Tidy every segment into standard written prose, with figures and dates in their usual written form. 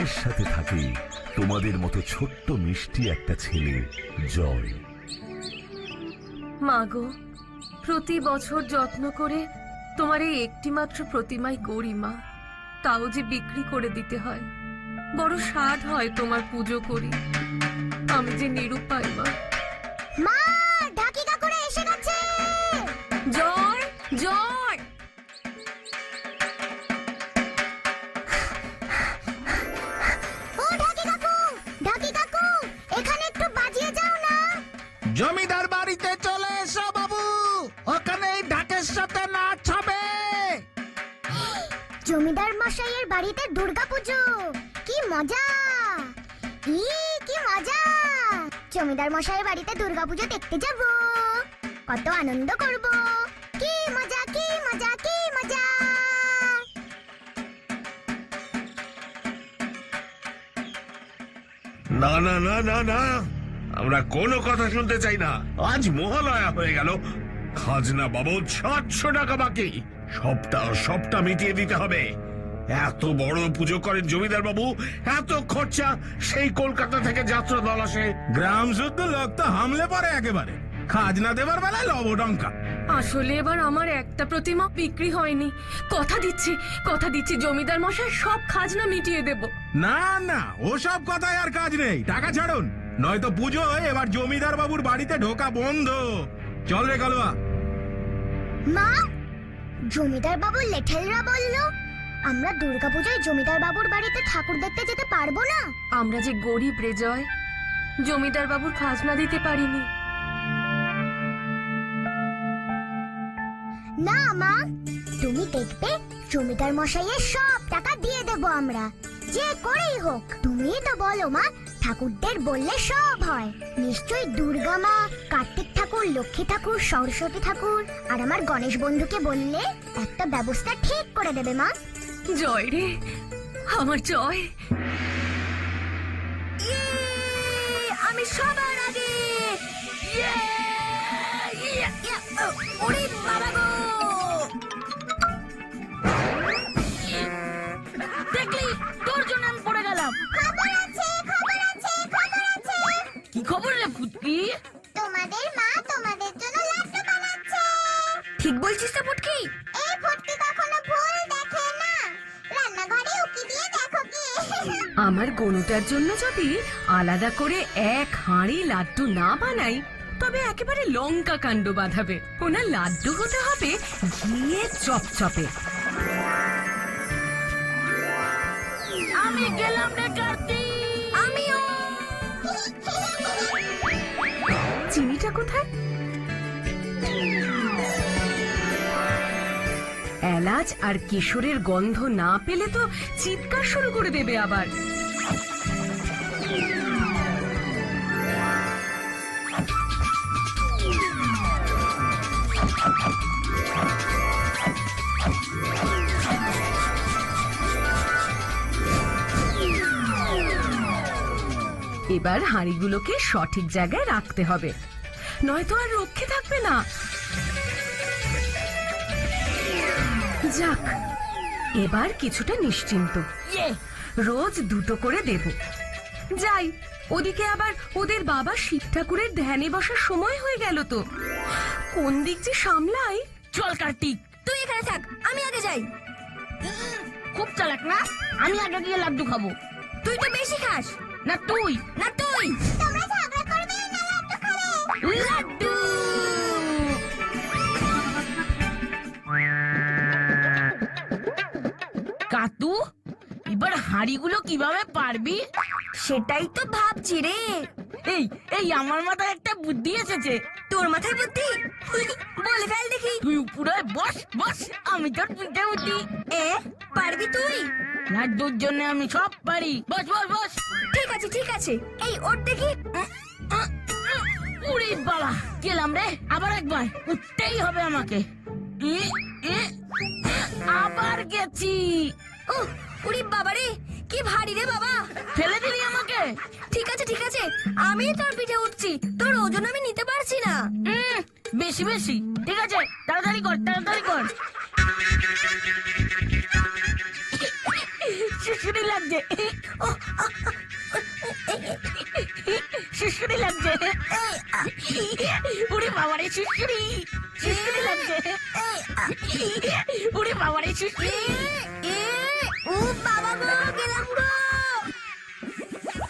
মায়ের সাথে থাকে তোমাদের মতো ছোট্ট মিষ্টি একটা ছেলে জয়। মাগো, প্রতি বছর যত্ন করে তোমার এই একটি মাত্র প্রতিমাই গড়ি মা, তাও যে বিক্রি করে দিতে হয়। বড় স্বাদ হয় তোমার পুজো করি, আমি যে নিরুপায় মা। মা, ঢাকি কাকুরা এসে গেছে। জয় জয়, ও ঢাকি কাকু, ঢাকি কাকু, এখানে একটু বাজিয়ে যাও না। জমিদার বাড়িতে চলে এসো বাবু, ওখানে ঢাকের সাথে নাচ হবে। জমিদার মশাইয়ের বাড়িতে দুর্গাপুজো, কি মজা! কি মজা! জমিদার মশাইয়ের বাড়িতে দুর্গাপুজো দেখতে যাব, কত আনন্দ করব। কি মজা, কি মজা, কি মজা! না না না না না, আমরা কোনো কথা শুনতে চাই না। আজ মহালয়া হয়ে গেল, খাজনা বাবদ 700 টাকা বাকি, সবটা মিটিয়ে দিতে হবে। এত বড় পুজো করেন জমিদার বাবু, এত খরচা, সেই কলকাতা থেকে যাত্রা দল আসে। গ্রাম শুদ্ধ লোক তো হামলে পড়ে একেবারে, খাজনা দেবার বেলায় লবডঙ্কা। আসলে এবার আমার একটা প্রতিমা বিক্রি হয়নি। কথা দিচ্ছি জমিদার মশাই সব খাজনা মিটিয়ে দেব। না না, ওসব কথায় আর কাজ নেই, টাকা ছাড়ুন, নয়তো পুজো এবার জমিদার বাবুর বাড়িতে ঢোকা বন্ধ। চল রে কালুয়া। মা, জমিদার বাবুর লেঠেলরা বলল আমরা দুর্গাপূজায় জমিদার বাবুর বাড়িতে ঠাকুর দেখতে যেতে পারবো না। আমরা যে গরিব রে জয়, জমিদার বাবুর খাজনা দিতে পারিনি। না মা, তুমি দেখবে জমিদার মশাইয়ের সব টাকা দিয়ে দেব আমরা, যে করেই হোক। তুমিই তো বলো মা, ঠাকুরদের বললে সব হয়। নিশ্চয়ই দুর্গা মা, কার্তিক ঠাকুর, লক্ষ্মী ঠাকুর, সরস্বতী ঠাকুর আর আমার গণেশ বন্ধুকে বললে একটা ব্যবস্থা ঠিক করে দেবে মা। জয় রে আমার জয়, আমি সবার আগে। ওরে বাবা গো! দেখলি, তোর জন্য আমি পড়ে গেলাম। খবর আছে, খবর আছে, খবর আছে। কি খবর রে ফুটকি? তোমাদের মা তোমাদের জন্য লাড্ডু বানাচ্ছে। ঠিক বলছিস তো ফুটকি? এই ফুটকি কখনো ভুল দেখে না, রান্নাঘরে উকি দিয়ে দেখো কি। আমার গনুটার জন্য যদি আলাদা করে এক হাঁড়ি লাড্ডু না বানাই, তবে একেবারে লঙ্কা কাণ্ড বাঁধাবে। ওনার লাড্ডু হতে হবে ঘিয়ে চপচপে। আমি গেলাম রে কার্তিক। আমিও। চিনিটা কোথায়? এলাচ আর কিশোরের গন্ধ না পেলে তো চিৎকার শুরু করে দেবে আবার। এবার হাঁড়িগুলোকে সঠিক জায়গায় রাখতে হবে, নয়তো আর রক্ষে থাকবে না। যাক, এবার কিছুটা নিশ্চিন্ত। রোজ দুটো করে দেব। যাই, ওদিকে আবার ওদের বাবা শিব ঠাকুরের ধ্যানে বসার সময় হয়ে গেল তো। কোন দিক যে সামলাই। চল কার্তিক, তুই এখানে থাক, আমি আগে যাই। খুব চালাক না, আমি আগে গিয়ে লাড্ডু খাবো। তুই তো বেশি খাস। না তুই, না তুই। তোমরা ঝগড়া করবে না লাড্ডু খাবে। লাড্ডু। কাতু, এবার হাঁড়িগুলো কিভাবে পারবি? সেটাই তো ভাবছি রে। এই আমার মাথায় একটা বুদ্ধি এসেছে। তোর মাথায় বুদ্ধি? বলে ফেল দেখি। তুই উপরে বস বস, আমি তোর বুদ্ধি বুদ্ধি। পারবি তুই? লাড্ডুর জন্য আমি সব পারি। বস বস বস। ঠিক আছে, ঠিক আছে। এই ওর দেখি। উড়ি বাবা, গেলাম রে। আবার একবার উঠতেই হবে আমাকে। আবার গেছি। উড়ি বাবা রে, কি ভারী রে বাবা। ফেলে দিলি আমাকে। ঠিক আছে, ঠিক আছে, আমি তোর পিঠে উঠছি, তোর ওজন আমি নিতে পারছি না। বেশি বেশি। ঠিক আছে, তাড়াতাড়ি কর, তাড়াতাড়ি কর। শিশুরি লাগছে। লাগছে, সুড়সুড়ি লাগছে, ওরে বাবারে সুড়সুড়ি, সুড়সুড়ি লাগছে, ওরে বাবারে সুড়সুড়ি, ও বাবা গো, গেলাম গো।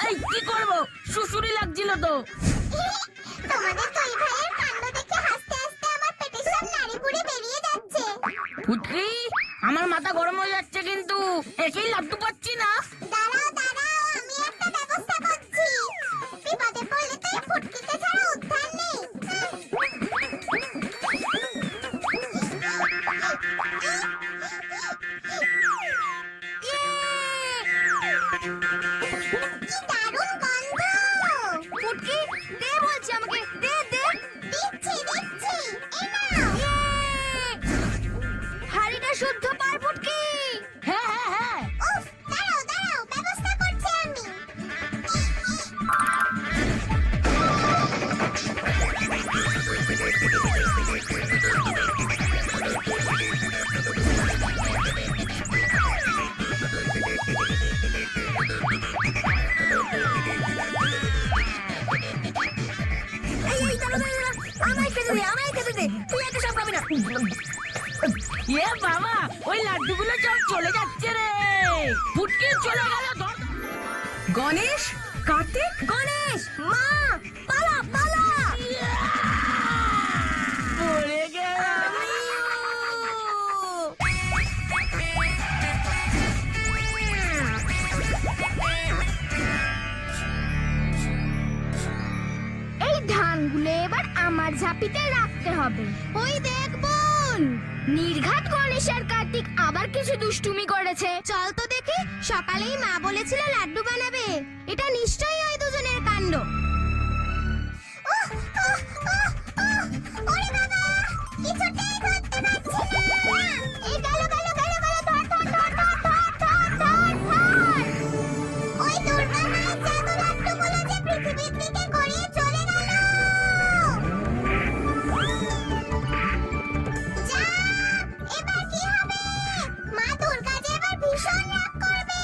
এই কি করবো, সুড়সুড়ি লাগছিল তো। তোমাদের দুই ভাইয়ের কাণ্ড দেখে হাসতে হাসতে আমার পেটের সব নাড়ি ভুড়ি বেরিয়ে যাচ্ছে। ফুটকি, আমার মাথা গরম হয়ে যাচ্ছে কিন্তু, একেই লাড্ডু পাচ্ছি না। দাঁড়াও দাঁড়াও, আমি একটা ব্যবস্থা করছি। বিপদে পড়লে তো এই ফুটকিতে ছাড়া উদ্ধার নেই। কি দারুণ গন্ধ! ফুটকি, দে বলছি আমাকে, দে দে। দিচ্ছি দিচ্ছি, এই নাও। হাড়িটা শুদ্ধ পার ফুটকি। হ্যাঁ হ্যাঁ হ্যাঁ। উফ, দাঁড়াও দাঁড়াও, ব্যবস্থা করছি আমি। এই দাঁড়া দাঁড়া দাঁড়া, আমায় খেতে দে, আমায় খেতে দে, তুই এত সব খাবি না। এ বাবা, ওই লাড্ডুগুলো সব চলে যাচ্ছে রে। ফুটকি চলে গেল। ধর। গণেশ, কার্তিক, গণেশ, মা, পালা পালা। পড়ে গেলাম। এই ধানগুলো এবার আমার ঝাঁপিতে রাখতে হবে। ওই দেখ বোন, নির্ঘাত গণেশ আর কার্তিক আবার কিছু দুষ্টুমি করেছে। চল তো দেখি, সকালেই মা বলেছিল লাড্ডু বানাবে। এটা নিশ্চয়ই ওই দুজনের কাণ্ড। ওরে বাবা, কিছুতেই ধরতে পারছি না। এই গেল গেল গেল গেল, ধর ধর ধর ধর ধর ধর ধর ধর। ওই দুর্গা মায়ের জাদু লাড্ডুগুলো যে পৃথিবীর দিকে গড়িয়ে চলে গেল। যা, এবার কি হবে? মা দুর্গা যে এবার ভীষণ রাগ করবে।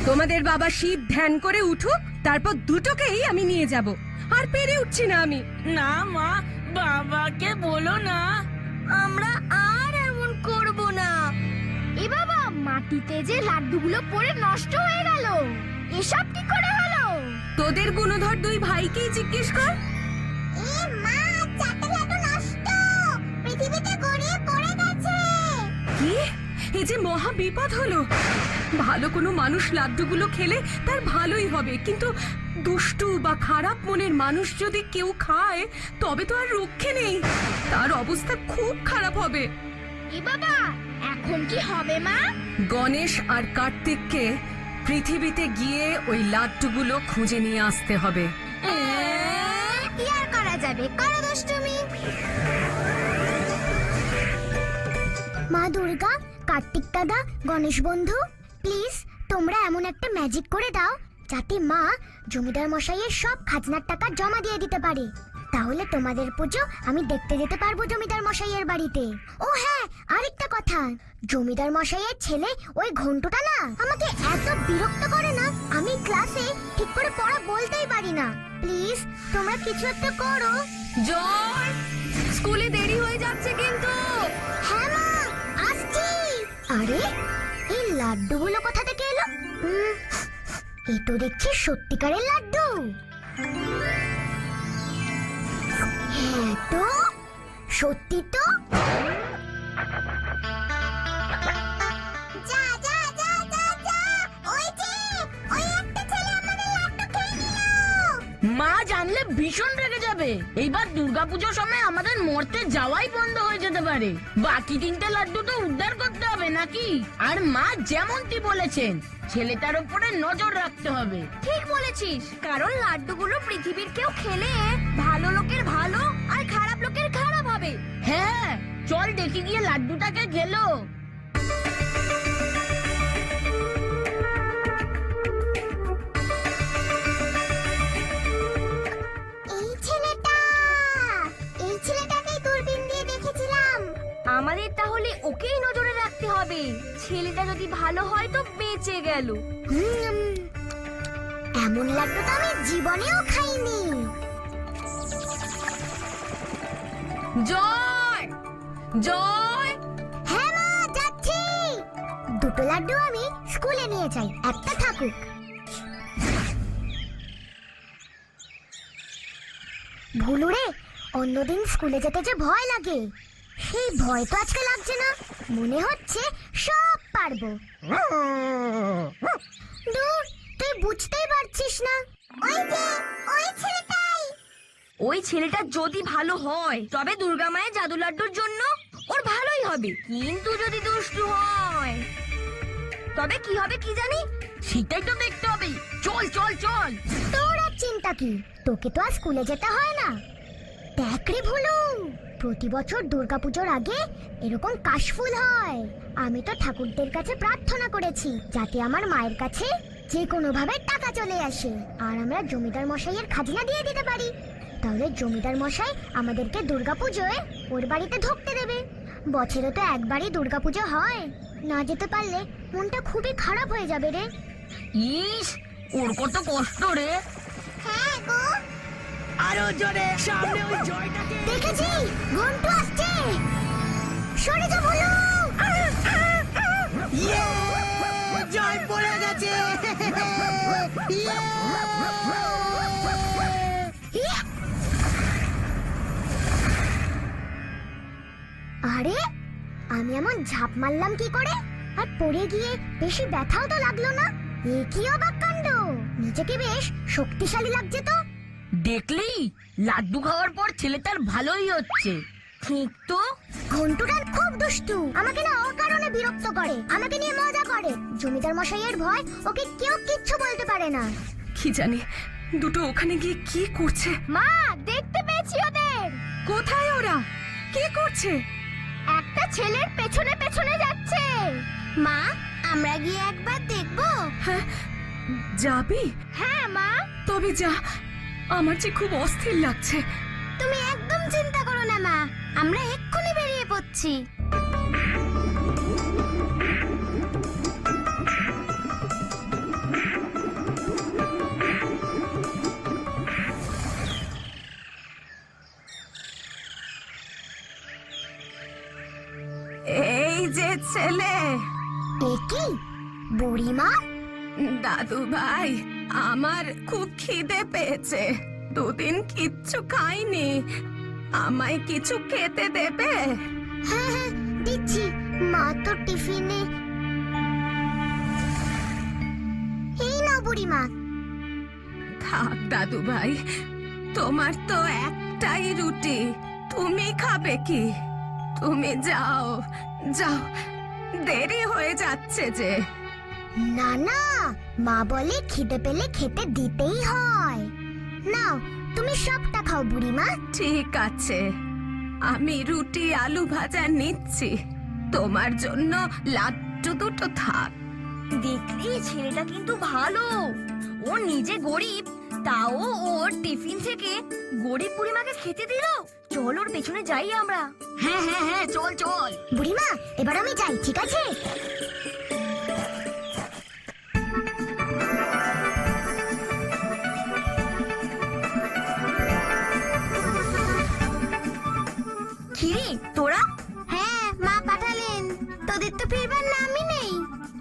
তোমাদের বাবা শিব ধ্যান করে উঠুক, তারপর দুটোকেই আমি নিয়ে যাব। আর পেরে উঠছি না আমি। না মা, বাবাকে বলো না, আমরা আর এমন করব না। এ বাবা, মাটিতে যে লাড্ডুগুলো পড়ে নষ্ট হয়ে গেল, এসব কি করে হলো? তোদের গুণধর দুই ভাইকেই জিজ্ঞেস কর। এ মা, চারটে লাড্ডু নষ্ট, পৃথিবীতে গড়িয়ে পড়ে গেছে। কি, এ যে মহা বিপদ হলো। ভালো কোনো মানুষ লাড্ডুগুলো খেলে তার ভালোই হবে, কিন্তু দুষ্টু বা খারাপ মনের মানুষ যদি কেউ খায় তবে তো আর রক্ষে নেই, তার অবস্থা খুব খারাপ হবে। এ বাবা, এখন কি হবে মা? গণেশ আর কার্তিককে পৃথিবীতে গিয়ে ওই লাড্ডুগুলো খুঁজে নিয়ে আসতে হবে। কি আর করা যাবে, করো দুষ্টুমি। মা দুর্গা, কার্তিক দাদা, গণেশ বন্ধু, প্লিজ তোমরা এমন একটা ম্যাজিক করে দাও যাতে মা জমিদার মশাইয়ের সব খাজনার টাকা জমা দিয়ে দিতে পারে। তাহলে তোমাদের পুজো আমি দেখতে যেতে পারবো জমিদার মশাইয়ের বাড়িতে। ও হ্যাঁ, আরেকটা কথা, জমিদার মশাইয়ের ছেলে ওই ঘন্টুটা না আমাকে এত বিরক্ত করে না, আমি ক্লাসে ঠিক করে পড়া বলতেই পারি না। প্লিজ তোমরা কিছু একটা করো। জয়, স্কুলে দেরি হয়ে যাচ্ছে কিন্তু। হ্যাঁ মা, আসছি। আরে, এই লাড্ডুগুলো কোথা থেকে এলো? এই তো দেখছি সত্যিকারের লাড্ডু। হ্যাঁ তো, সত্যি তো। যা যা যা যা যা, ওই যে ওই একটা ছেলে আমাদের লাড্ডু খেয়ে নিল। মা জানলে ভীষণ রেগে যাবে। এইবার দুর্গাপুজোর সময় আমাদের মরতে যাওয়াই বন্ধ হয়ে যেতে পারে। বাকি তিনটে লাড্ডু তো উদ্ধার করতে হবে নাকি? আর মা যেমনটি বলেছেন, ছেলেটার উপরে নজর রাখতে হবে। ঠিক বলেছিস, কারণ লাড্ডুগুলো পৃথিবীর কেউ খেলে ভালো লোকের ভালো আর খারাপ লোকের খারাপ হবে। হ্যাঁ, চল দেখি গিয়ে লাড্ডুটাকে খেলো। এই ছেলেটাকেই দূরবীন দিয়ে দেখেছিলাম। আমাদের তাহলে ওকেই নজরে রাখতে রাখতে হবে। ছেলেটা যদি ভালো হয় তো বেঁচে গেল। এমন লাড্ডু তো আমি জীবনেও খাইনি। জয় জয়, হ্যাঁ মা, যাচ্ছি। দুটো লাড্ডু আমি স্কুলে নিয়ে যাই, একটা থাকুক। ভুলুরে, অন্যদিন স্কুলে যেতে যে ভয় লাগে, সেই ভয় তো আজকে লাগছে না। মনে হচ্ছে সব পারবো। দূর, তুই বুঝতেই পারছিস না। ওই যে, ওই ছেলেটাই। ওই ছেলেটা যদি ভালো হয় তবে দুর্গা মায়ের জাদু লাড্ডুর জন্য ওর ভালোই হবে, কিন্তু যদি দুষ্টু হয় তবে কি হবে কি জানি, সেটাই তো দেখতে হবে। চল চল চল। তোর আর চিন্তা কি, তোকে তো আর স্কুলে যেতে হয় না। দেখ রে ভুলু, প্রতি বছর দুর্গাপুজোর আগে এরকম কাশফুল হয়। আমি তো ঠাকুরদের কাছে প্রার্থনা করেছি যাতে আমার মায়ের কাছে যে কোনো ভাবে টাকা চলে আসে আর আমরা জমিদার মশাইয়ের খাজনা দিয়ে দিতে পারি। তাহলে জমিদার মশাই আমাদেরকে দুর্গাপুজোয় ওর বাড়িতে ঢুকতে দেবে। বছরে তো একবারই দুর্গাপুজো হয়, না যেতে পারলে মনটা খুবই খারাপ হয়ে যাবে রে। ইস, ওর কত কষ্ট রে। হ্যাঁ গো, আরো জোরে, সামনে ওই জয়টাকে। দেখেছি, ঘন্টু আসছে। সরে যা ভুলু। জয় পড়ে গেছে। আরে, আমি এমন ঝাঁপ মারলাম কি করে, আর পড়ে গিয়ে বেশি ব্যথাও তো লাগলো না। এ কি অবাক কাণ্ড, নিজেকে বেশ শক্তিশালী লাগছে তো। দেখলি, লাড্ডু খাওয়ার পর ছেলেটার ভালোই হচ্ছে। ঠিক তো। ঘন্টুটা খুব দুষ্টু, আমাকে না অকারণে বিরক্ত করে, আমাকে নিয়ে মজা করে। জমিদার মশাইয়ের ভয় ওকে কেউ কিচ্ছু বলতে পারে না। কি জানি দুটো ওখানে গিয়ে কি করছে। মা, দেখতে পেয়েছি ওদের। কোথায় ওরা, কি করছে? একটা ছেলের পেছনে পেছনে যাচ্ছে। মা, আমরা গিয়ে একবার দেখবো? হ্যাঁ, যাবি? হ্যাঁ মা। তবে যা, আমার যে খুব অস্থির লাগছে। তুমি একদম চিন্তা করো না মা, আমরা এক্ষুনি বেরিয়ে পড়ছি। এই যে ছেলে। এ কি, বুড়িমা? দাদু ভাই, আমার খুব খিদে পেয়েছে, দুদিন কিচ্ছু খাইনি, আমায় কিছু খেতে দেবে? হ্যাঁ হ্যাঁ, দিচ্ছি। মা তো টিফিনে। এই নাও বুড়িমা। থাক দাদু ভাই, তোমার তো একটাই রুটি, তুমি খাবে কি? তুমি যাও যাও, দেরি হয়ে যাচ্ছে যে। না না, মা বলে খিদে পেলে খেতে দিতেই হয়। নাও, তুমি সবটা খাও বুড়িমা। ঠিক আছে, আমি রুটি আলু ভাজা নিচ্ছি, তোমার জন্য লাড্ডু দুটো থাক। দেখলি, ছেলেটা কিন্তু ভালো। ও নিজে গরিব, তাও ওর টিফিন থেকে গরিব বুড়িমাকে খেতে দিল। চল ওর পেছনে যাই আমরা। হ্যাঁ হ্যাঁ হ্যাঁ, চল চল। বুড়িমা, এবার আমি যাই, ঠিক আছে? খিরি, তোরা? হ্যাঁ, মা পাঠালেন। তোদের তো ফিরবার নামই নেই।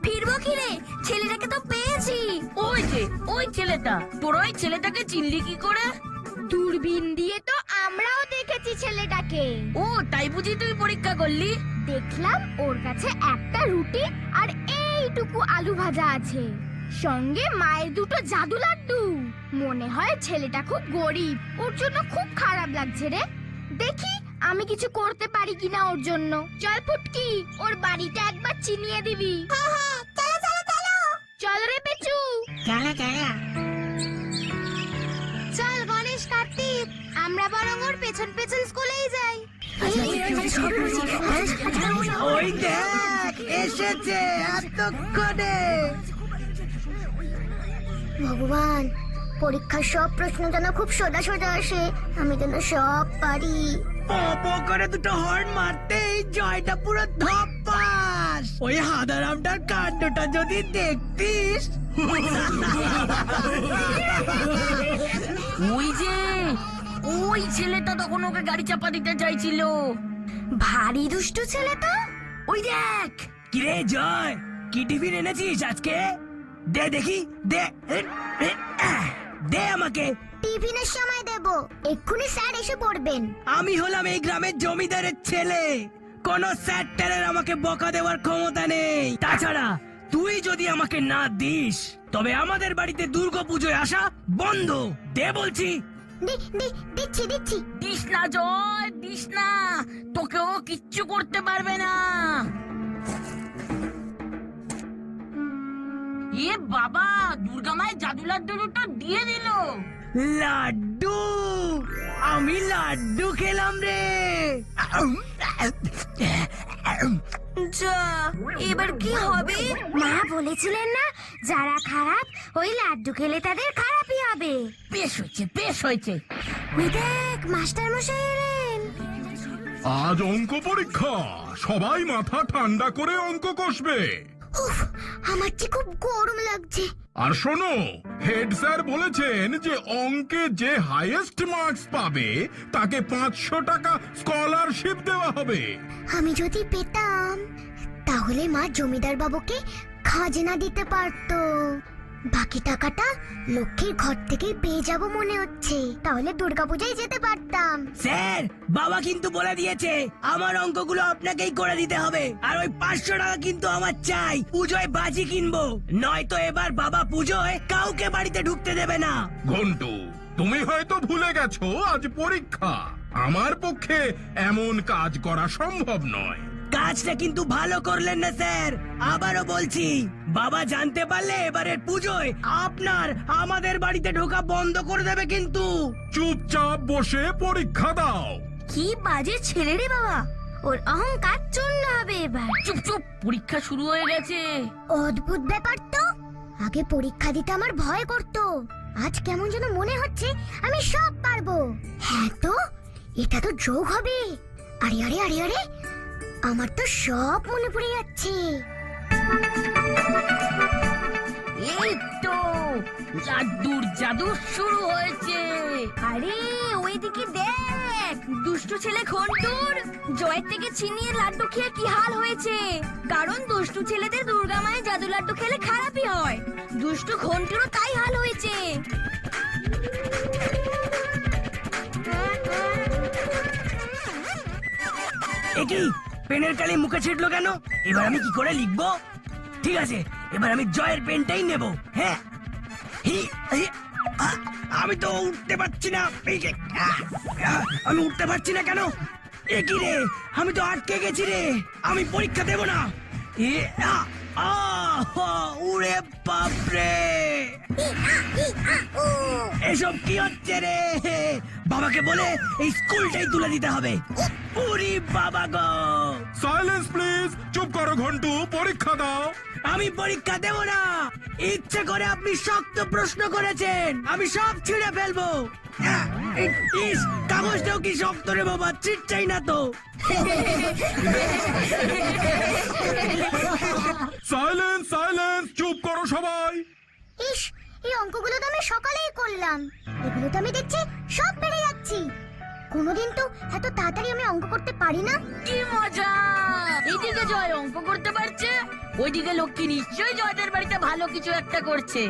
ফিরবো কি রে, ছেলেটাকে তো পেয়েছি। ওই যে, ওই ছেলেটা। তোর ওই ছেলেটাকে চিনলি কি করে? দূরবীন দিয়ে তো আমরাও দেখেছি ছেলেটাকে। ও, তাই বুঝি তুই পরীক্ষা করলি? দেখলাম ওর কাছে একটা রুটি আর এইটুকু আলু ভাজা আছে, সঙ্গে মায়ের দুটো জাদু লাড্ডু। মনে হয় ছেলেটা খুব গরিব, ওর জন্য খুব খারাপ লাগছে রে। দেখি আমি কিছু করতে পারি কিনা ওর জন্য। চল ফুটকি, ওর বাড়িটা একবার চিনিয়ে দিবি। হ্যাঁ হ্যাঁ, চলো চলো চলো। চল রে পেচু। চল গণেশ, কার্তিক, আমরা বরং ওর পেছন পেছন স্কুলেই যাই। ওই দেখ, এসেছে এতক্ষণে। ভগবান, পরীক্ষার সব প্রশ্ন যেন খুব সোজা সোজা আসে, আমি যেন সব পারি। পো করে দুটো হর্ন মারতেই জয়টা পুরো ধপাস। যাস ওই হাদারামটার কাণ্ডটা যদি দেখতিস। ওই যে ওই ছেলেটা তখন ওকে গাড়ি চাপা দিতে চাইছিল। ভারী দুষ্টু ছেলে তো। ওই দেখ। কিরে জয়, কি টিফিন এনেছিস আজকে? দে দেখি, দে দে আমাকে। টিফিনের সময় দেব, এক্ষুনি স্যার এসে পড়বেন। আমি হলাম এই গ্রামের জমিদারের ছেলে, কোন স্যার আমাকে বকা দেওয়ার ক্ষমতা নেই। তাছাড়া তুই যদি আমাকে না দিস তবে আমাদের বাড়িতে দুর্গাপুজোয় আসা বন্ধ। দে বলছি। দিচ্ছি দিচ্ছি। দিস না জয়, দিস না, তোকেও কিচ্ছু করতে পারবে না। এ বাবা, দুর্গা মায়ের জাদু লাড্ডু দুটো দিয়ে দিল। লাড্ডু, আমি লাড্ডু খেলাম রে। যা, এবার কি হবে? মা বলেছিলেন না, যারা খারাপ ওই লাড্ডু খেলে তাদের খারাপই হবে। বেশ হয়েছে, বেশ হয়েছে। ওই দেখ, মাস্টার মশাই এলেন। আজ অঙ্ক পরীক্ষা, সবাই মাথা ঠান্ডা করে অঙ্ক কষবে। উফ, আমার যে খুব গরম লাগছে। আর শোনো, হেড স্যার বলেছেন যে অঙ্কে যে হাইয়েস্ট মার্কস পাবে তাকে 500 টাকা স্কলারশিপ দেওয়া হবে। আমি যদি পেতাম তাহলে মা জমিদার বাবুকে খাজনা দিতে পারতো। বাকি টাকাটা লক্ষ্মীর ঘর থেকেই পেয়ে যাব মনে হচ্ছে, তাহলে দুর্গাপূজায় যেতে পারতাম। স্যার, বাবা কিন্তু বলে দিয়েছে আমার অঙ্কগুলো আপনাকেই করে দিতে হবে। আর ওই 500 টাকা কিন্তু আমার চাই, পুজোয় বাজি কিনবো। নয়তো এবার বাবা পুজোয় কাউকে বাড়িতে ঢুকতে দেবে না। ঘন্টু, তুমি হয়তো ভুলে গেছো আজ পরীক্ষা। আমার পক্ষে এমন কাজ করা সম্ভব নয়। কাজটা কিন্তু ভালো করলেন না স্যার, আবারও বলছি, বাবা জানতে পারলে এবারের পুজোয় আপনার আমাদের বাড়িতে ঢোকা বন্ধ করে দেবে কিন্তু। চুপচাপ বসে পরীক্ষা দাও। কি বাজে ছেলে রে বাবা, ওর অহংকার চূর্ণ হবে এবার। চুপ চুপ, পরীক্ষা শুরু হয়ে গেছে। অদ্ভুত ব্যাপার তো, আগে পরীক্ষা দিতে আমার ভয় করতো, আজ কেমন যেন মনে হচ্ছে আমি সব পারবো। হ্যাঁ তো, এটা তো যোগ হবে। আরে আরে আরে আরে, আমার তো সব মনে পড়ে যাচ্ছে। এই তো লাড্ডুর জাদু শুরু হয়েছে। আরে ওইদিকে দেখ, দুষ্টু ছেলে ঘন্টুর জয়ের থেকে ছিনিয়ে লাড্ডু খেয়ে কি হাল হয়েছে। কারণ দুষ্টু ছেলেদের দুর্গা মায়ের জাদু লাড্ডু খেলে খারাপই হয়। দুষ্টু ঘন্টুরও তাই হাল হয়েছে। একি পেনের কালি মুখে ছিটলো কেন? এবার আমি কি করে লিখবো? ঠিক আছে, এবার আমি জয়ের পেনটাই নেব। হ্যাঁ, আমি তো উঠতে পারছি না। আমি উঠতে পারছি না কেন? একই রে, আমি তো আটকে গেছি রে, আমি পরীক্ষা দেব না। উড়ে বাপরে, এসব কি হচ্ছে রে? বাবাকে বলে এই স্কুলটাই তুলে দিতে হবে। উরি বাবা গো! সাইলেন্স প্লিজ, চুপ করো ঘন্টু, পরীক্ষা দাও। আমি পরীক্ষা দেব না। ইচ্ছে করে আপনি শক্ত প্রশ্ন করেছেন, আমি সব ছিঁড়ে ফেলবো। ইস, কাগজটাও কি শক্ত রে বাবা, ছিটছাই না তো। সাইলেন্স সাইলেন্স, চুপ করো সবাই। ইস, এই অঙ্কগুলো তো আমি সকালেই করলাম, এগুলো তো আমি দেখছি সব বেড়ে যাচ্ছি। কোনোদিন তো এত তাড়াতাড়ি আমি অঙ্ক করতে পারি না। কি মজা! এইদিকে জয় অঙ্ক করতে পারছে, ওইদিকে লক্ষ্মী নিশ্চয়ই জয়দের বাড়িতে ভালো কিছু একটা করছে।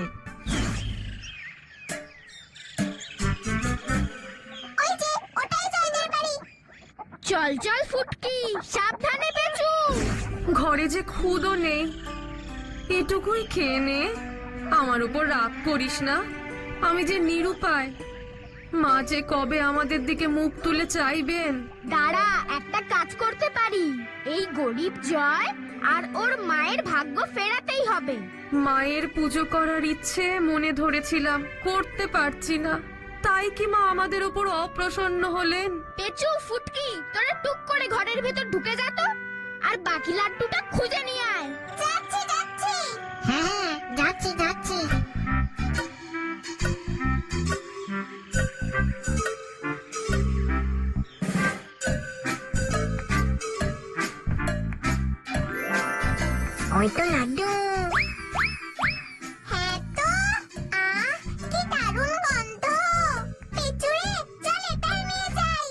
ওই যে, ওটাই জয়দের বাড়ি। চল চল ফুটকি, সাবধানে পেঁচু। ঘরে যে খুদও নেই, এটুকুই খেয়ে নে। আমার উপর রাগ করিস না, আমি যে নিরুপায়। মা যে কবে আমাদের দিকে মুখ তুলে চাইবেন। দাঁড়া, একটা কাজ করতে পারি। এই গরিব জয় আর ওর মায়ের ভাগ্য ফেরাতেই হবে। মায়ের পুজো করার ইচ্ছে মনে ধরেছিলাম, করতে পারছি না। তাই কি মা আমাদের উপর অপ্রসন্ন হলেন? পেঁচু, ফুটকি, তোরা টুক করে ঘরের ভেতর ঢুকে যা তো, আর বাকি লাড্ডুটা খুঁজে নিয়ে আয়। যাচ্ছি যাচ্ছি। হ্যাঁ, যাচ্ছি যাচ্ছি। ওই তো লাড্ডু। হ্যাঁ তো, কি দারুণ গন্ধ। পিচুরে, চল এটাই নিয়ে যাই।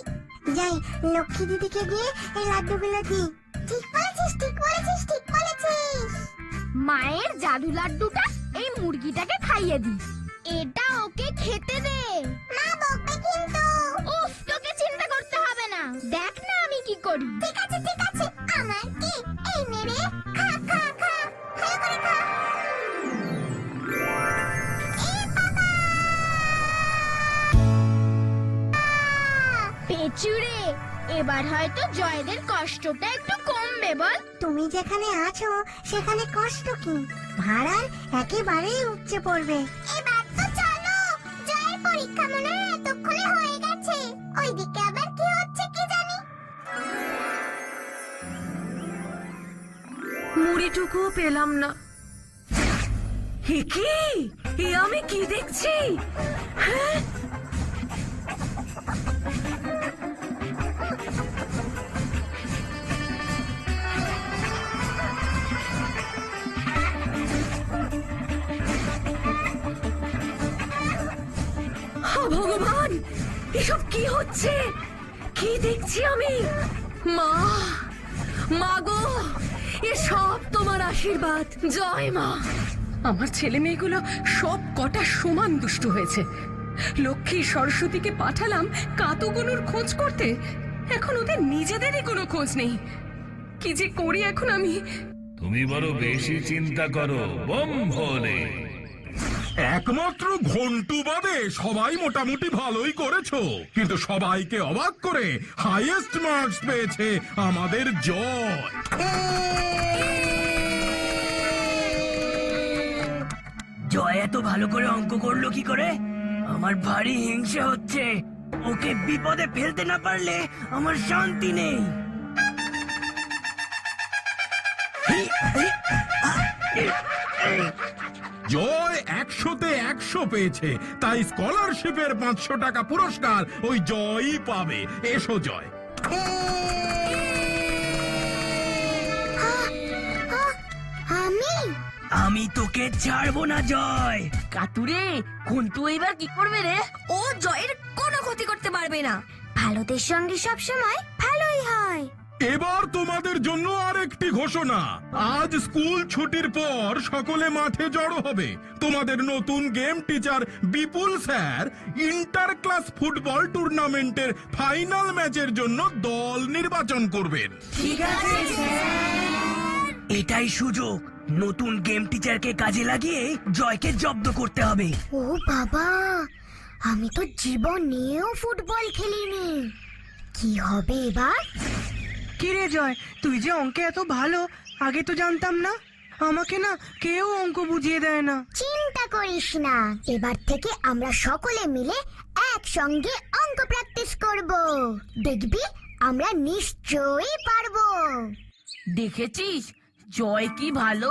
যাই, লক্ষ্মী দিদিকে গিয়ে এই লাড্ডুগুলো দিই। ঠিক বলেছিস, ঠিক বলেছিস, ঠিক বলেছিস। মায়ের জাদু লাড্ডুটা এই মুরগিটাকে খাইয়ে দিস। এটা ওকে খেতে দে। মা বকবে কিন্তু। উফ, তোকে চিন্তা করতে হবে না, দেখ না আমি কি করি। ঠিক আছে, ঠিক আছে। আমার কি? এই নে রে, খা খা খা, ভালো করে খা। পেচুরে, এবার হয়তো জয়দের কষ্টটা একটু কমবে বল। তুমি যেখানে আছো সেখানে কষ্ট কি? ভাড়ার একেবারেই উপচে পড়বে। এবার তো চলো, জয়ের পরীক্ষা মনে হয় এতক্ষণে হয়ে গেছে। ওইদিকে আবার কি হচ্ছে কি জানি। মুড়িটুকুও পেলাম না। হে কি? এ আমি কি দেখছি? হ্যাঁ, ভগবান, এসব কি হচ্ছে? কি দেখছি আমি? মা, মা গো, এসব তোমার আশীর্বাদ। জয় মা। আমার ছেলে মেয়েগুলো সব কটা সমান দুষ্টু হয়েছে। লক্ষ্মী সরস্বতীকে পাঠালাম কাতুগুলোর খোঁজ করতে, এখন ওদের নিজেদেরই কোনো খোঁজ নেই। কি যে করি এখন আমি? তুমি বড় বেশি চিন্তা করো বম ভোলে। একমাত্র ঘন্টু বাদে সবাই মোটামুটি ভালোই করেছো, কিন্তু সবাইকে অবাক করে হাইয়েস্ট মার্কস পেয়েছে আমাদের জয়। জয় এত ভালো করে অঙ্ক করলো কি করে? আমার ভারী হিংসে হচ্ছে। ওকে বিপদে ফেলতে না পারলে আমার শান্তি নেই। জয় 100-তে 100 পেয়েছে, তাই স্কলারশিপের 500 টাকা পুরস্কার ওই জয়ই পাবে। এসো জয়। আমি তোকে ছাড়বো না জয়। কাতুরে, ঘন্টু এবার কি করবে রে? ও জয়ের কোনো ক্ষতি করতে পারবে না। ভালোদের সঙ্গে সব সময় ভালোই হয়। এবার তোমাদের জন্য আরেকটি ঘোষণা। আজ স্কুল ছুটির পর সকলে মাঠে জড়ো হবে। তোমাদের নতুন গেম টিচার বিপুল স্যার ইন্টার ক্লাস ফুটবল টুর্নামেন্টের ফাইনাল ম্যাচের জন্য দল নির্বাচন করবেন। ঠিক আছে এটাই সুযোগ। নতুন গেম টিচারকে কাজে লাগিয়ে জয়কে জব্দ করতে হবে। ও বাবা, আমি তো জীবনেও ফুটবল খেলিনি। কি হবে এবার? কি রে জয়, তুই যে অঙ্কে এত ভালো, আগে তো জানতাম না। আমাকে না কেউ অঙ্ক বুঝিয়ে দেয় না। চিন্তা করিস না, এবার থেকে আমরা সকলে মিলে একসঙ্গে অঙ্ক প্র্যাকটিস করব। দেখবি আমরা নিশ্চয়ই পারবো। দেখেছিস জয় কি ভালো?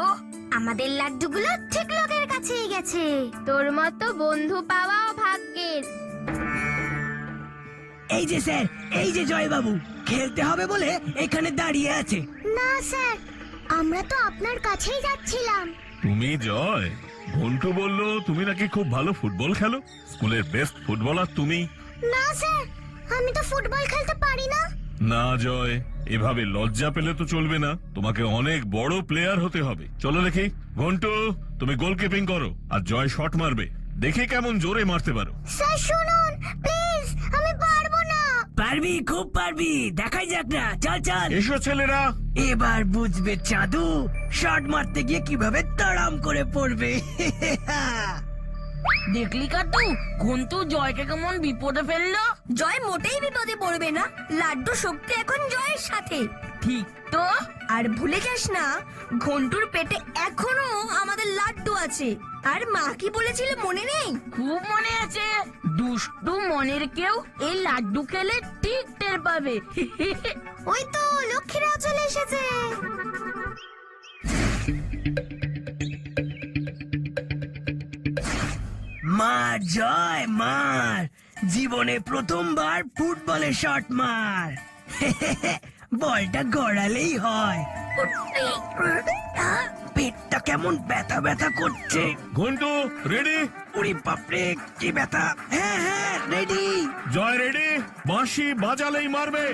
আমাদের লাড্ডুগুলো ঠিক লোকের কাছেই গেছে। তোর মতো বন্ধু পাওয়াও ভাগ্যের। এই যে স্যার, এই যে জয় বাবু খেলতে হবে বলে এখানে দাঁড়িয়ে আছে। না স্যার, আমরা তো আপনার কাছেই যাচ্ছিলাম। তুমি জয়? ঘন্টু বলল তুমি নাকি খুব ভালো ফুটবল খেলো, স্কুলের বেস্ট ফুটবলার তুমি। না স্যার, আমি তো ফুটবল খেলতে পারি না। না জয়, এভাবে লজ্জা পেলে তো চলবে না, তোমাকে অনেক বড় প্লেয়ার হতে হবে। চলো দেখি। ঘন্টু, তুমি গোলকিপিং করো আর জয় শট মারবে, দেখি কেমন জোরে মারতে পারো। স্যার শুনুন প্লিজ, আমি পারবো না। পারবি, খুব পারবি, দেখাই যাক না। চল চল। এসো ছেলেরা। এবার বুঝবে চাঁদু শট মারতে গিয়ে কিভাবে তাড়াম করে পড়বে। দেখলি কাতু, ঘন্টু জয়কে কেমন বিপদে ফেললো। জয় মোটেই বিপদে পড়বে না, লাড্ডু শক্তি এখন জয়ের সাথে। ঠিক তো। আর ভুলে যাস না, ঘন্টুর পেটে এখনো আমাদের লাড্ডু আছে। আর মা কি বলেছিল মনে নেই? খুব মনে আছে। দুষ্টু মনের কেউ এই লাড্ডু খেলে ঠিক টের পাবে। ওই তো লক্ষ্মীরাও চলে এসেছে। মার জয় মার, জীবনে প্রথমবার ফুটবলে শট মার। বলটা গড়ালেই হয়। পেটটা কেমন ব্যথা ব্যথা করছে। ঘন্টু রেডি? ওরে বাপরে কি ব্যথা! হ্যাঁ হ্যাঁ রেডি। জয় রেডি? বাঁশি বাজালেই মারবে।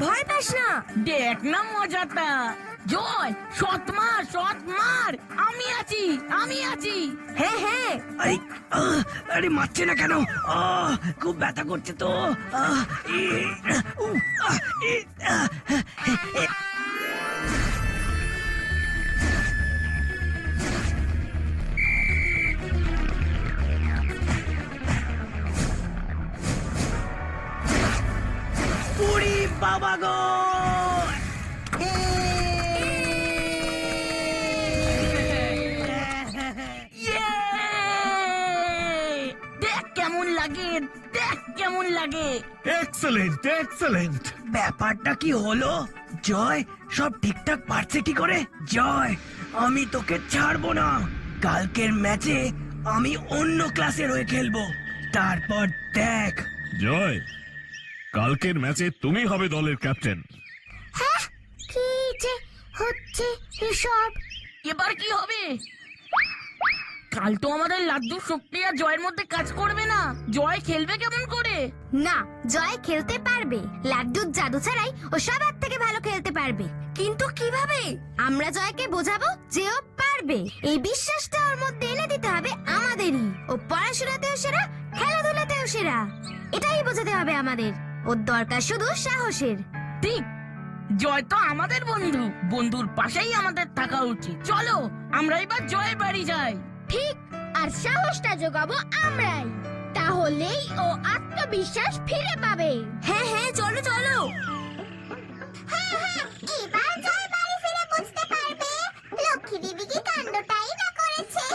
ভয় পাস না। দেখ না মজাটা। জয়, শট মার, আমি আছি। হ্যাঁ হ্যাঁ আরে আরে মারছে না কেন? খুব ব্যথা করছে তো। পুরি বাবা গো! দেখ কেমন লাগে। Excellent excellent. ব্যাপারটা কি হলো? জয় সব ঠিকঠাক পারছে কি করে? জয়, আমি তোকে ছাড়বো না। কালকের ম্যাচে আমি অন্য ক্লাসের হয়ে খেলবো, তারপর দেখ। জয়, কালকের ম্যাচে তুমি হবে দলের ক্যাপ্টেন। কি যে হচ্ছে এসব? এবার কি হবে? কাল তো আমাদের লাড্ডুর শক্তি আর জয়ের মধ্যে কাজ করবে না। জয় খেলবে কেমন করে? না, জয় খেলতে পারবে। লাড্ডুর জাদু ছাড়াই ও সবার থেকে ভালো খেলতে পারবে। কিন্তু কিভাবে? আমরা জয়কে বোঝাবো যে ও পারবে। এই বিশ্বাসটা ওর মধ্যে এনে দিতে হবে আমাদেরই। ও পড়াশোনাতেও সেরা, খেলাধুলাতেও সেরা। এটাই বোঝাতে হবে আমাদের। ওর দরকার শুধু সাহসের। ঠিক, জয় তো আমাদের বন্ধু। বন্ধুর পাশেই আমাদের থাকা উচিত। চলো আমরা এবার জয়ের বাড়ি যাই। ঠিক, আর সাহসটা জোগাবো আমরাই। তাহলেই ও আত্মবিশ্বাস ফিরে পাবে। হ্যাঁ হ্যাঁ চলো চলো। এবার জয় বাড়ি ফিরে বুঝতে পারবে লক্ষ্মী দিদি কি কাণ্ডটাই না করেছে।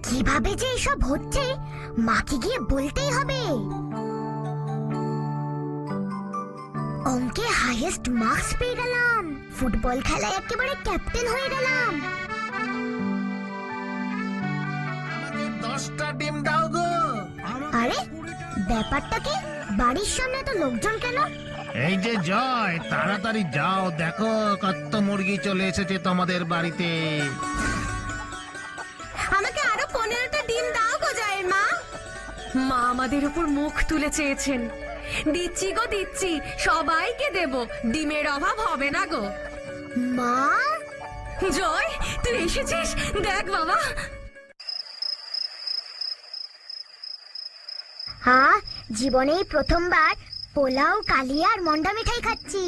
কিভাবে যে এসব হচ্ছে মাকে গিয়ে বলতেই হবে। অঙ্কে হাইয়েস্ট মার্কস পেয়ে গেলাম, ফুটবল খেলায় একেবারে ক্যাপ্টেন হয়ে গেলাম। 10টা ডিম দাও গো। আরে ব্যাপারটা কি? বাড়ির সামনে তো লোকজন কেন? এই যে জয়, তাড়াতাড়ি যাও, দেখো কত মুরগি চলে এসেছে তোমাদের বাড়িতে। আমাকে আরো 15টা ডিম দাও গো জয়ের মা। মা আমাদের উপর মুখ তুলে চেয়েছেন। দিচ্ছি গো দিচ্ছি, সবাইকে দেব। ডিমের অভাব হবে না গো। মা, জয় তুই এসেছিস, দেখ বাবা। হ্যাঁ, জীবনেই প্রথমবার পোলাও, কালিয়া আর মন্ডা মিঠাই খাচ্ছি।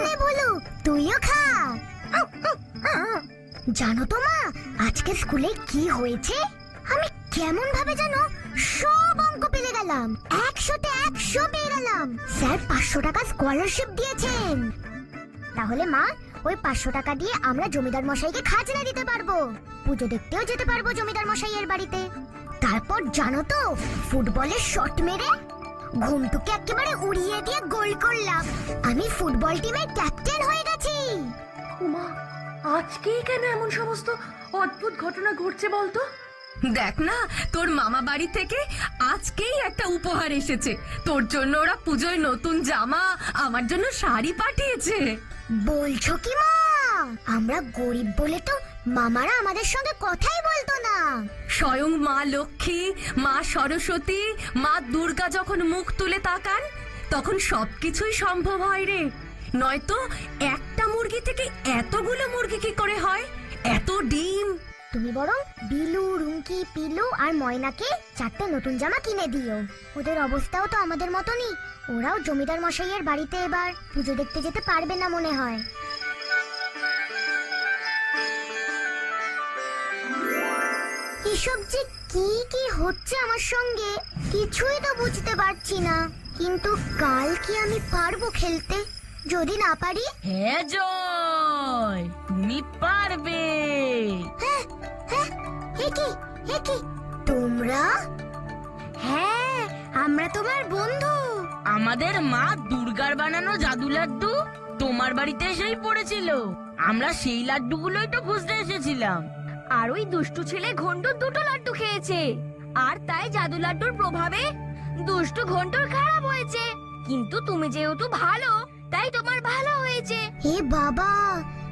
নে বলু, তুইও খা। জানো তো মা, আজকে স্কুলে কি হয়েছে? আমি কেমন ভাবে জানো সব অঙ্ক পেরে গেলাম। 100তে 100 পেয়ে গেলাম। স্যার 500 টাকা স্কলারশিপ দিয়েছেন। তাহলে মা, ওই 500 টাকা দিয়ে আমরা জমিদার মশাইকে খাজনা দিতে পারবো। পুজো দেখতেও যেতে পারবো জমিদার মশাইয়ের বাড়িতে। তারপর জানো তো, ফুটবলের শট মেরে ঘুমটুকে একেবারে উড়িয়ে দিয়ে গোল করলাম। আমি ফুটবল টিমের ক্যাপ্টেন হয়ে গেছি। উমা, আজকেই কেন এমন সমস্ত অদ্ভুত ঘটনা ঘটছে বলতো? দেখ না, তোর মামা বাড়ি থেকে আজকেই একটা উপহার এসেছে। তোর জন্য ওরা পুজোয় নতুন জামা, আমার জন্য শাড়ি পাঠিয়েছে। বলছো কি মা? আমরা গরিব বলে তো মামারা আমাদের সঙ্গে কথাই বলতো না। স্বয়ং মা লক্ষ্মী, মা সরস্বতী, মা দুর্গা যখন মুখ তুলে তাকান, তখন সবকিছুই সম্ভব হয় রে। নয়তো একটা মুরগি থেকে এতগুলো মুরগি কি করে হয়? এত ডিম। তুমি বরং বিলু, রুমকি, পিলু আর ময়নাকে 4টে নতুন জামা কিনে দিও। ওদের অবস্থাও তো আমাদের মতনই। ওরাও জমিদার মশাইয়ের বাড়িতে এবার পুজো দেখতে যেতে পারবে না মনে হয়। এসব যে কি কি হচ্ছে আমার সঙ্গে কিছুই তো বুঝতে পারছি না। কিন্তু কাল কি আমি পারবো খেলতে? যদি না পারি? হ্যাঁ জয়, তুমি পারবে। হ্যাঁ, হ্যাঁ, এ কি তোমরা? হ্যাঁ, আমরা তোমার বন্ধু। আমাদের মা দুর্গার বানানো জাদু লাড্ডু তোমার বাড়িতে এসেই পড়েছিল। আমরা সেই লাড্ডুগুলোই তো খুঁজতে এসেছিলাম। আর ওই দুষ্টু ছেলে ঘন্টু দুটো লাড্ডু খেয়েছে, আর তাই জাদু লাড্ডুর প্রভাবে দুষ্টু ঘন্টুর খারাপ হয়েছে। কিন্তু তুমি যেহেতু ভালো, তাই তোমার ভালো হয়েছে। এ বাবা,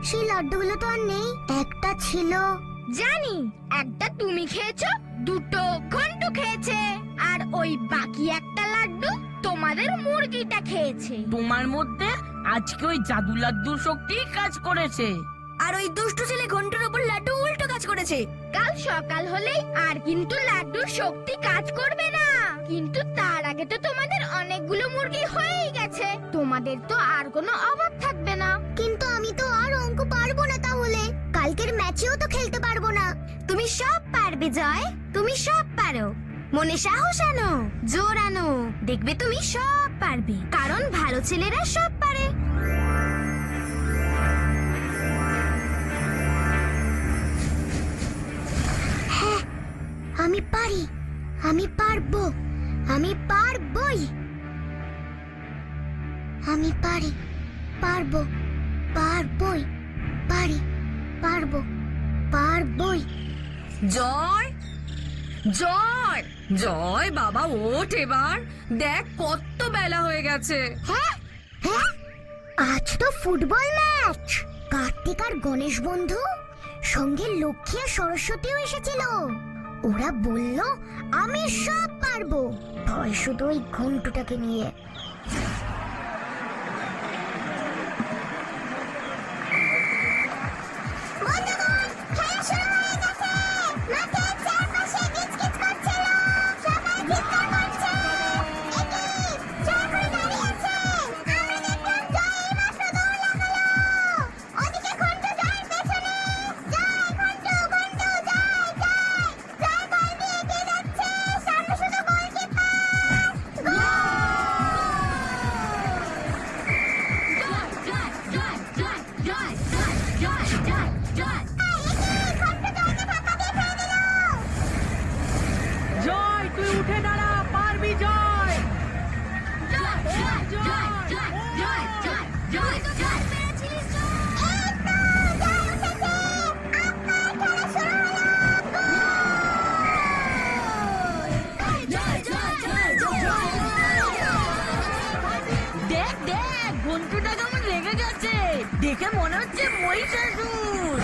সেই লাড্ডুগুলো তো আর নেই, একটা ছিল। জানি, একটা তুমি খেয়েছো, দুটো ঘন্টু খেয়েছে, আর ওই বাকি একটা লাড্ডু তোমাদের মুরগিটা খেয়েছে। তোমার মধ্যে আজকে ওই জাদু লাড্ডুর শক্তি কাজ করেছে। আর ওই দুষ্টু ছেলে ঘন্টুর উপর লাড্ডু উল্টো কাজ করেছে। কাল সকাল হলেই আর কিন্তু লাড্ডুর শক্তি কাজ করবে না। কিন্তু তার আগে তো তোমাদের অনেকগুলো মুরগি হয়েই গেছে, তোমাদের তো আর কোনো অভাব থাকবে না। কিন্তু আমি তো আর অঙ্ক পারবো না, তাহলে কালকের ম্যাচেও তো খেলতে পারবো না। তুমি সব পারবে জয়, তুমি সব পারো। মনে সাহস আনো, জোর আনো, দেখবে তুমি সব পারবে, কারণ ভালো ছেলেরা সব পারে। হ্যাঁ, আমি পারি, আমি পারবো, আমি পারবই, আমি পারি, পারবো, পারবই, পারি, পারবো, পারবই। জয়, জয়, জয় বাবা, ওঠ এবার। দেখ কত বেলা হয়ে গেছে। হ্যাঁ হ্যাঁ, আজ তো ফুটবল ম্যাচ। কার্তিক আর গণেশ বন্ধু সঙ্গে লক্ষ্মী আর সরস্বতীও এসেছিল। ওরা বলল আমি সব পারবো, ভয় শুধু ওই ঘন্টুটাকে নিয়ে। জয়, তুই উঠে দাঁড়া, পারবি জয়। দেখ দেখ, ঘন্টুটা কেমন রেগে গেছে, দেখে মনে হচ্ছে মহিষাসুর।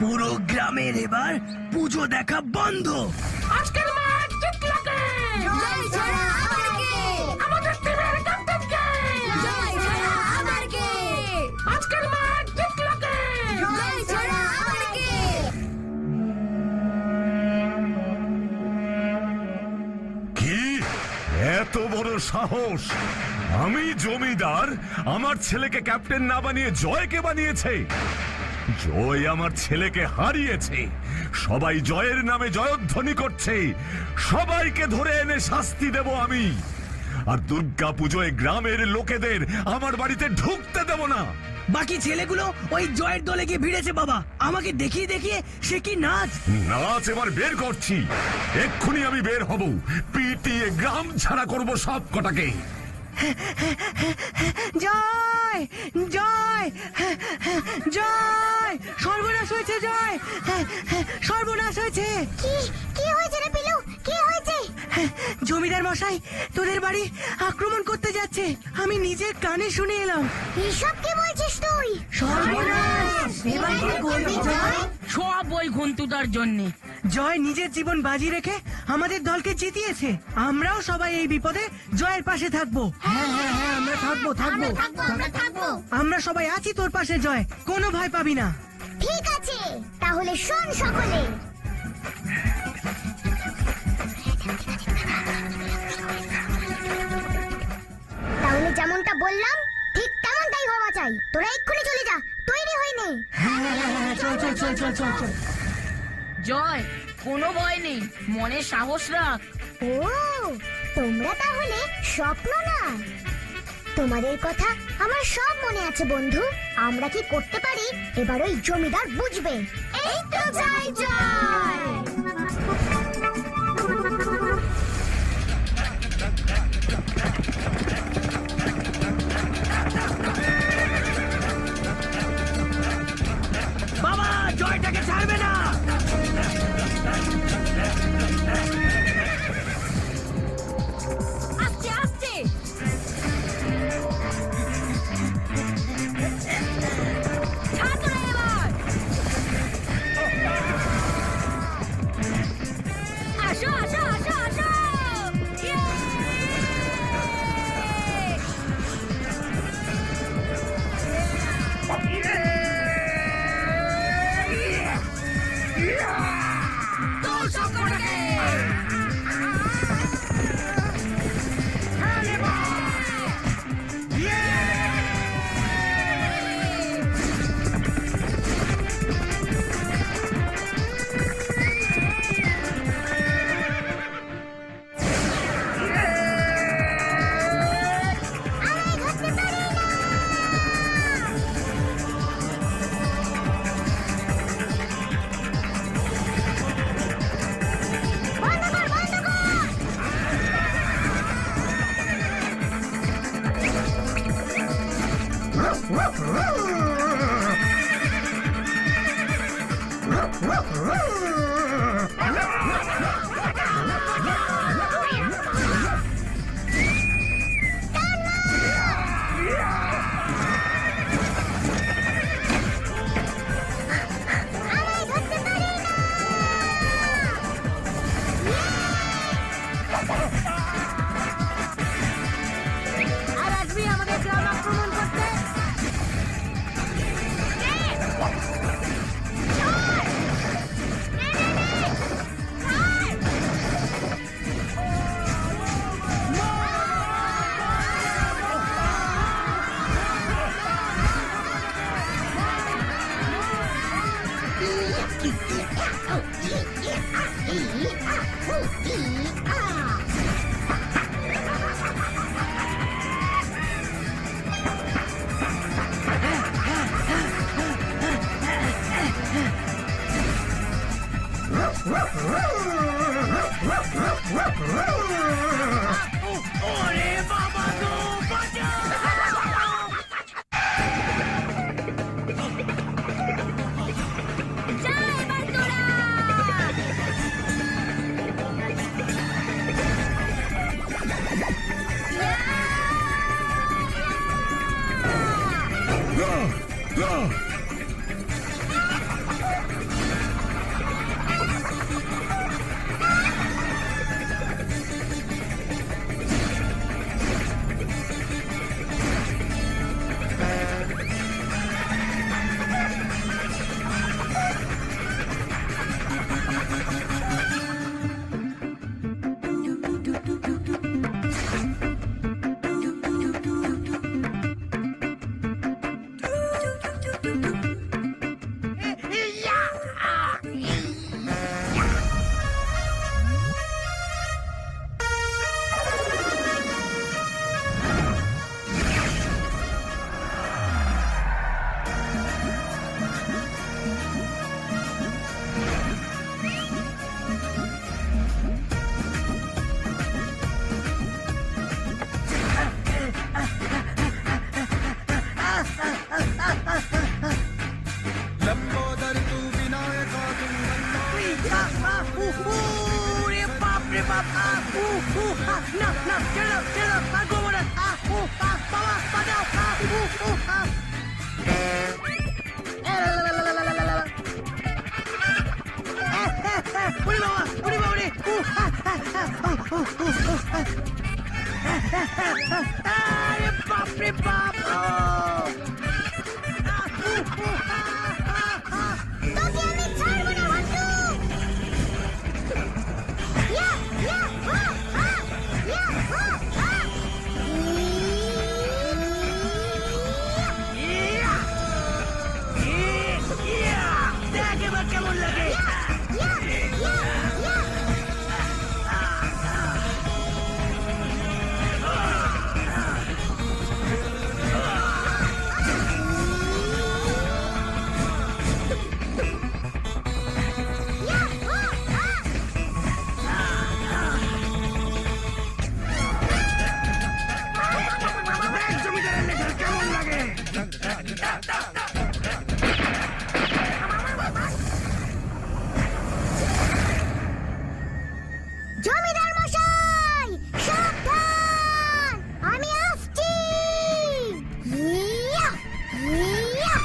পুরো গ্রামের এবার পুজো দেখা বন্ধ। আজকের ম্যাচ জিতলো কে? জয় ছাড়া আবার কে? আমাদের টিমের ক্যাপ্টেন কে? জয় ছাড়া আবার কে? আজকের ম্যাচ জিতলো কে? জয় ছাড়া আবার কে? কি এত বড় সাহস! আমি জমিদার, আমার ছেলেকে ক্যাপ্টেন না বানিয়ে জয়কে বানিয়েছে। জয় আমার ছেলেকে হারিয়েছে, সবাই জয়ের নামে জয়ধ্বনি করছে। সবাইকে ধরে এনে শাস্তি দেব আমি। আর দুর্গা পুজোয় গ্রামের লোকেদের আমার বাড়িতে ঢুকতে দেব না। বাকি ছেলেগুলো ওই জয়ের দলে গিয়ে ভিড়েছে বাবা। আমাকে দেখিয়ে দেখিয়ে সে কি নাচ! নাচ এবার বের করছি, এক্ষুনি আমি বের হব, পিটিয়ে গ্রাম ছাড়া করব সব কটাকে। জয়, জয়, জয়, সর্বনাশ হয়েছে জয়, সর্বনাশ হয়েছে। কি কি হয়েছে রে পিলু, কি হয়েছে? জমিদার মশাই তোদের বাড়ি আক্রমণ করতে যাচ্ছে, আমি নিজের কানে শুনে এলাম। এসব কি বলছিস তুই? সর্বনাশ! এবার কি করবি জয়? সব ওই ঘন্টুটার জন্যে। জয় নিজের জীবন বাজি রেখে আমাদের দলকে জিতিয়েছে। আমরাও সবাই এই বিপদে জয়ের পাশে থাকবো। হ্যাঁ হ্যাঁ হ্যাঁ, আমরা থাকবো থাকবো। আমরা থাকবো। আমরা সবাই আছি তোর পাশে জয়, কোনো ভয় পাবি না। ঠিক আছে, তাহলে শোন সকলে। বললাম ঠিক তেমনটাই হওয়া চাই। তোরা এক্ষুনি চলে যা, তৈরি হয়ে নে। চল চল চল চল চল চল। জয়, কোনো ভয় নেই, মনে সাহস রাখ। ও, তোমরা তাহলে স্বপ্ন না? তোমাদের কথা আমার সব মনে আছে বন্ধু। আমরা কি করতে পারি এবার ওই জমিদার বুঝবে। এই তো জয় জয়। বাবা জয়টাকে ছাড়বে না। আস্তে আস্তে। ছাড় তোরা এবার। আসো আসো আসো আসো। ইয়ে! তোর সবকটাকে। আর আসবি আমাদের গ্রাম আক্রমণ করতে? ওরে বাবা গো, বাঁচাও! যা এবার তোরা। ওরে বাপ রে বাপ। না না, ছেড়ে দাও ছেড়ে দাও। আর গোবর না। বাবা বাঁচাও। উড়ি বাবা, উড়ি বাবা রে। আরে বাপ রে বাপ। তোকে আমি ছাড়বো না বন্ধু। ইয়া ইয়া হা হা ইয়া হা হা। জমিদার মশাই সাবধান, আমি আসছি। ইয়া, ইয়া।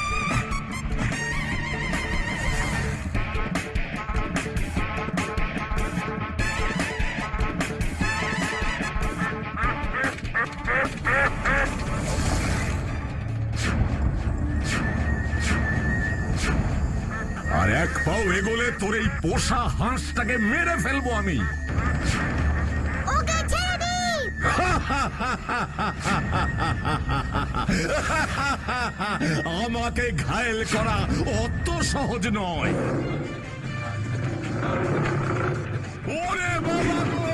আর এক পাও এগোলে তোর এই পোষা হাঁসটাকে মেরে ফেলবো আমি। ওকে ছেড়ে দিন। আমাকে ঘায়েল করা অত সহজ নয়। ওরে বাবা গো!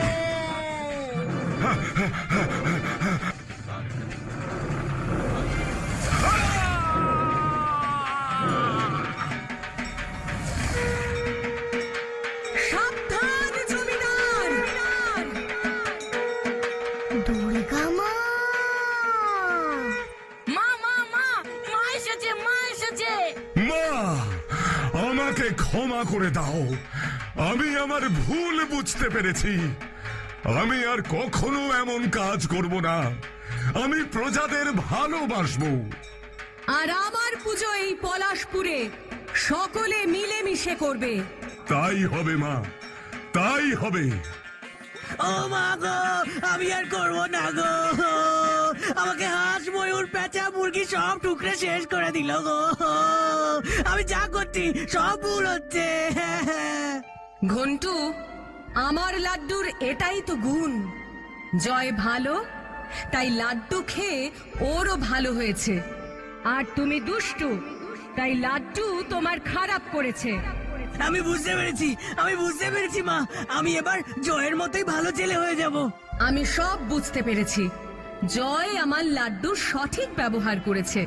সাবধান জমিদার! দুর্গা মা। মা মা মা মা এসেছে, মা এসেছে। মা, আমাকে ক্ষমা করে দাও। আমি আমার ভুল বুঝতে পেরেছি। আমি আর কখনো এমন কাজ করব না। আমি প্রজাদের ভালোবাসবো। আর আমার পুজো এই পলাশপুরে সকলে মিলেমিশে করবে। তাই হবে মা, তাই হবে। ও মা গো, আমি আর করবো না গো। আমাকে হাঁস, ময়ূর, পেঁচা, মুরগি সব টুকরে শেষ করে দিল গো। আমি যা করছি সব ভুল হচ্ছে। ঘন্টু, আমার লাড্ডুর এটাই তো গুণ। জয় ভালো, তাই লাড্ডু খেয়ে ওরও ভালো হয়েছে। আর তুমি দুষ্টু, তাই লাড্ডু তোমার খারাপ করেছে। আমি বুঝতে পেরেছি মা। আমি এবার জয়ের মতোই ভালো ছেলে হয়ে যাব। আমি সব বুঝতে পেরেছি। জয় আমার লাড্ডুর সঠিক ব্যবহার করেছে।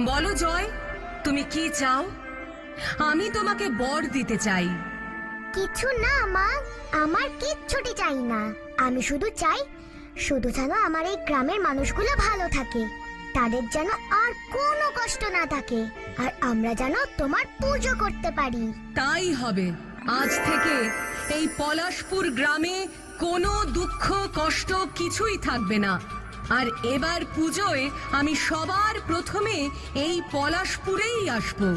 বলো জয়, তুমি কি চাও? আমি তোমাকে বর দিতে চাই। কিছু না মা, আমার কিচ্ছুটি চাই না। আমি শুধু চাই, শুধু যেন আমার এই গ্রামের মানুষগুলো ভালো থাকে, তাদের যেন আর কোনো কষ্ট না থাকে, আর আমরা যেন তোমার পুজো করতে পারি। তাই হবে। আজ থেকে এই পলাশপুর গ্রামে কোনো দুঃখ কষ্ট কিছুই থাকবে না। আর এবার পুজোয় আমি সবার প্রথমে এই পলাশপুরেই আসবো।